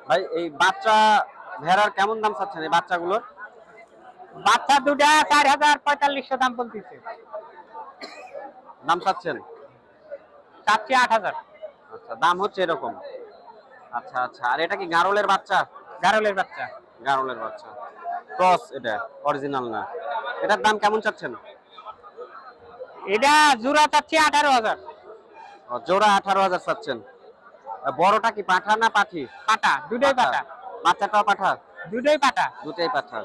ভাই এই বাচ্চা ভেড়ার কেমন দাম চাচ্ছেন এই বাচ্চাগুলোর? বাচ্চা দুটা 4,000 4500 দাম বলতেছে। দাম চাচ্ছেন? চাচ্ছি 8,000। আচ্ছা, দাম হচ্ছে এরকম। আচ্ছা আচ্ছা, আর এটা কি গারলের বাচ্চা? গারলের বাচ্চা। গারলের বাচ্চা, ক্রস, এটা অরিজিনাল না। এটার দাম কেমন চাচ্ছেন? এটা জোড়া চাচ্ছি 18,000। জোড়া 18,000 চাচ্ছেন। বড়টা কি পাঠা না পাঠি? পাটা, দুটোই পাটা। বাচ্চাটাও পাঠা? দুটোই পাটা। দুটাই পাঠা।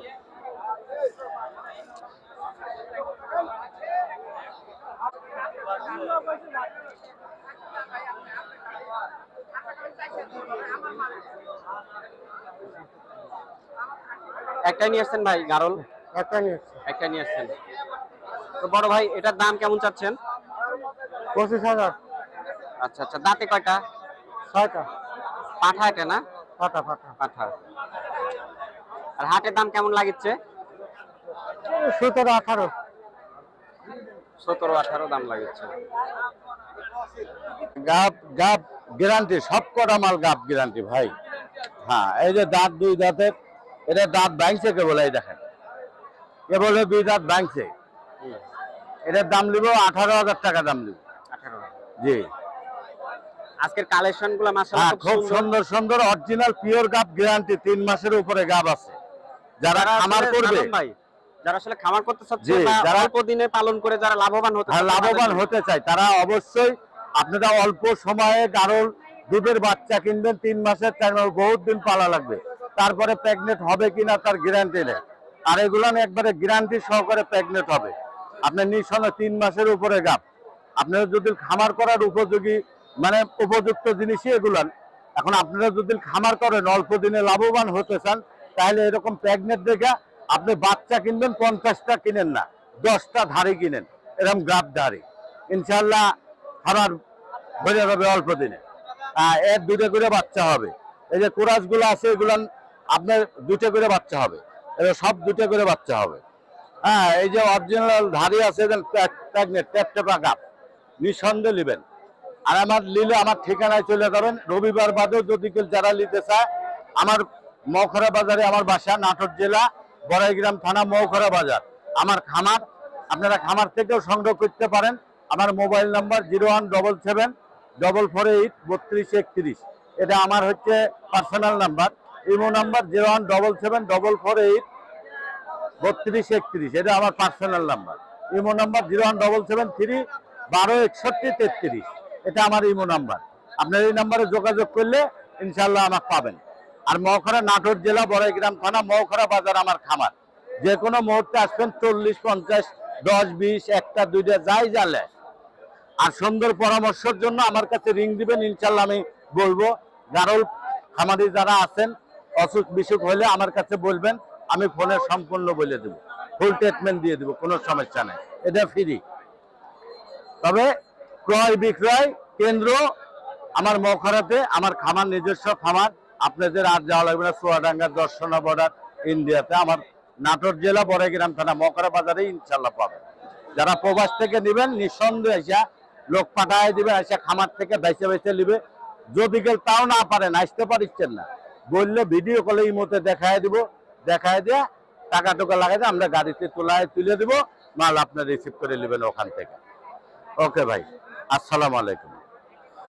একটাই নিয়ে আসছেন ভাই গারল? একটাই নিয়ে আসছেন। তো বড় ভাই এটার দাম কেমন চাচ্ছেন? 25,000। আচ্ছা আচ্ছা, দাঁতে কয়টা? 6টা। পাঠা এটা না? পাটা পাটা। পাঠা। আর হাটের দাম কেমন লাগিচ্ছে? 17-18। 17-18 দাম লাগিচ্ছে। গাব গাব গ্যারান্টি, সব কটা মাল গাব গ্যারান্টি ভাই। হ্যাঁ, এই যে দাঁত, 2 দাঁতের, এটা দাঁত ভাঙছে কেবল, এই দেখেন কেবল 2 দাঁত ভাঙছে। এটার দাম নিব 18,000 টাকা দাম নিব। 18,000। জি। আজকের কালেকশন গুলো মাশাআল্লাহ খুব সুন্দর সুন্দর অরিজিনাল পিওর গাব গ্যারান্টি, 3 মাসের উপরে গাব আছে। যারা খামার করবে ভাই, যারা আসলে খামার করতে চাচ্ছে জি, বা যারা অল্প দিনে পালন করে যারা লাভবান হতে চায়, লাভবান হতে চায়, তারা অবশ্যই আপনারা অল্প সময়ে গারল দুধের বাচ্চা কিনবেন। 3 মাসের 4 মাস, বহুত দিন পালা লাগবে, তারপরে প্রেগনেন্ট হবে কিনা তার গ্যারান্টি নেই। আর এগুলো একবারে গ্যারান্টি সহকারে প্রেগনেন্ট হবে। আপনার নিঃসন্দেহে 3 মাসের উপরে গাব। আপনারা যদি খামার করার উপযোগী, মানে উপযুক্ত জিনিসই এগুলান। এখন আপনারা যদি খামার করেন, অল্প দিনে লাভবান হতে চান, তাহলে এরকম প্রেগনেন্ট দেখে আপনি বাচ্চা কিনবেন, 50টা কিনেন না, 10টা ধারে কিনেন, এরকম গাব ধারে, ইনশাল্লাহ খাবার হয়ে যাবে অল্প দিনে। এর 2টা করে বাচ্চা হবে। এই যে কোরাস গুলো আছে, এগুলো আপনার 2টা করে বাচ্চা হবে, এগুলো সব 2টা করে বাচ্চা হবে। হ্যাঁ, এই যে অরিজিনাল ধারি আছে, ট্যাপটা গাব, নিঃসন্দেহে নেবেন। আর আমার নিলে আমার ঠিকানায় চলে যাবেন। রবিবার বাদেও যদি কেউ যারা নিতে চায়, আমার মৌখরা বাজারে আমার বাসা, নাটোর জেলা বড়াইগ্রাম থানা মৌখরা বাজার আমার খামার। আপনারা খামার থেকেও সংগ্রহ করতে পারেন। আমার মোবাইল নাম্বার 01774483231। এটা আমার হচ্ছে পার্সোনাল নাম্বার। Imo number 017774231। এটা আমার পার্সোনাল নাম্বার। Imo number 01773126133। এটা আমার ইমো নাম্বার। আপনার এই নাম্বারে যোগাযোগ করলে ইনশাল্লাহ আমাকে পাবেন। আর মৌখরা, নাটোর জেলা বড়াইগ্রাম থানা মৌখরা বাজার আমার খামার। যে কোনো মুহূর্তে আসবেন, 40-50, 10-20, 1টা 2টা যাই জালে। আর সুন্দর পরামর্শের জন্য আমার কাছে রিং দিবেন, ইনশাল্লাহ আমি বলবো। গারল খামারি যারা আছেন, অসুখ বিসুখ হলে আমার কাছে বলবেন, আমি ফোনে সম্পূর্ণ বলে দেব, ফুল ট্রিটমেন্ট দিয়ে দেবো, কোনো সমস্যা নেই, এটা ফ্রি। তবে ক্রয় বিক্রয় কেন্দ্র আমার মৌখরাতে, আমার খামার, নিজস্ব খামার। আপনাদের আর যাওয়া লাগবে না চুয়াডাঙ্গা, দর্শনা বর্ডার, ইন্ডিয়াতে। আমার নাটোর জেলা বড়াইগ্রাম থানা মৌখরা বাজারে ইনশাল্লাহ পাবেন। যারা প্রবাস থেকে নেবেন, নিঃসন্দেহে এসে লোক পাঠায় দিবে, এসে খামার থেকে বেছে বেছে নিবে। যদি কেউ তাও না পারেন, আসতে পারছেন না, বললে ভিডিও কলে এই মতে দেখায় দিব, দেখায় দিয়ে টাকা টোকা লাগাই দিয়ে আমরা গাড়িতে তুলে দিব, মাল আপনার রিসিভ করে নেবেন ওখান থেকে। ওকে ভাই, আসসালামু আলাইকুম।